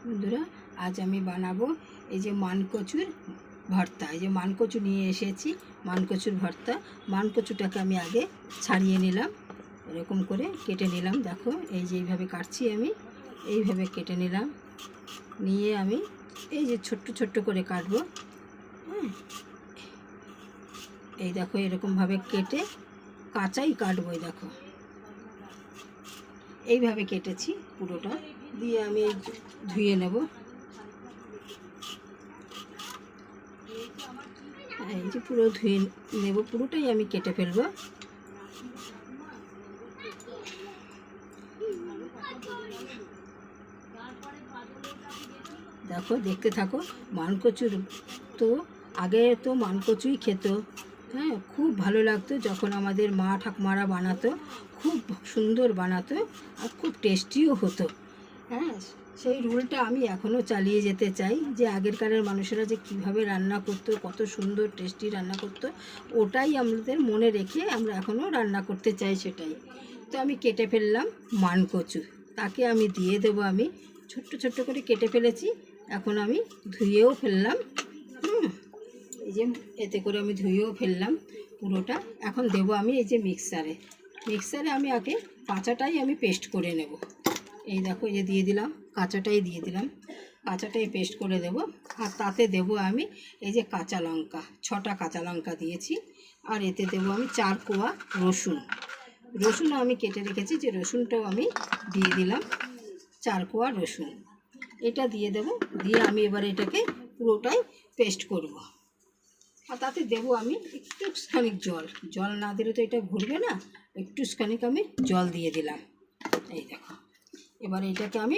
বন্ধুরা, আজ আমি বানাবো এই যে মানকচুর ভর্তা। এই যে মানকচু নিয়ে এসেছি, মানকচুর ভর্তা। মানকচুটাকে আমি আগে ছাড়িয়ে নিলাম, এরকম করে কেটে নিলাম। দেখো এই যে এইভাবে কাটছি, আমি এইভাবে কেটে নিলাম। নিয়ে আমি এই যে ছোট্ট ছোট্ট করে কাটবো। হ্যাঁ, এই দেখো এরকমভাবে কেটে কাঁচাই কাটবো। এই দেখো এইভাবে কেটেছি পুরোটা। দিয়ে আমি ধুয়ে নেব। এই যে পুরো ধুয়ে নেব, পুরোটাই আমি কেটে ফেলবো। দেখো দেখতে থাকো। মানকচুর তো আগে তো মানকচুই খেত। হ্যাঁ, খুব ভালো লাগতো যখন আমাদের মা ঠাকুমারা বানাতো, খুব সুন্দর বানাতো আর খুব টেস্টিও হতো। হ্যাঁ, সেই রুলটা আমি এখনও চালিয়ে যেতে চাই, যে আগেরকারের মানুষেরা যে কীভাবে রান্না করতো, কত সুন্দর টেস্টি রান্না করতো, ওটাই আমাদের মনে রেখে আমরা এখনও রান্না করতে চাই, সেটাই। তো আমি কেটে ফেললাম মানকচু, তাকে আমি দিয়ে দেবো। আমি ছোট্ট ছোট্ট করে কেটে ফেলেছি, এখন আমি ধুয়েও ফেললাম। এই যে এতে করে আমি ধুয়েও ফেললাম পুরোটা। এখন দেবো আমি এই যে মিক্সারে আমি আগে কাঁচাটাই আমি পেস্ট করে নেব। এই দেখো এই যে দিয়ে দিলাম, কাঁচাটাই দিয়ে দিলাম, কাঁচাটাই পেস্ট করে দেব। আর তাতে দেব আমি এই যে কাঁচা লঙ্কা, 6টা কাঁচা লঙ্কা দিয়েছি। আর এতে দেব আমি 4 কোয়া রসুনও আমি কেটে রেখেছি, যে রসুনটাও আমি দিয়ে দিলাম, 4 কোয়া রসুন। এটা দিয়ে দেব। দিয়ে আমি এবার এটাকে পুরোটাই পেস্ট করব। আর তাতে দেবো আমি একটুখানি জল না দিলে তো এটা ঘুরবে না, একটুখানি আমি জল দিয়ে দিলাম। এই দেখো, এবার এটাকে আমি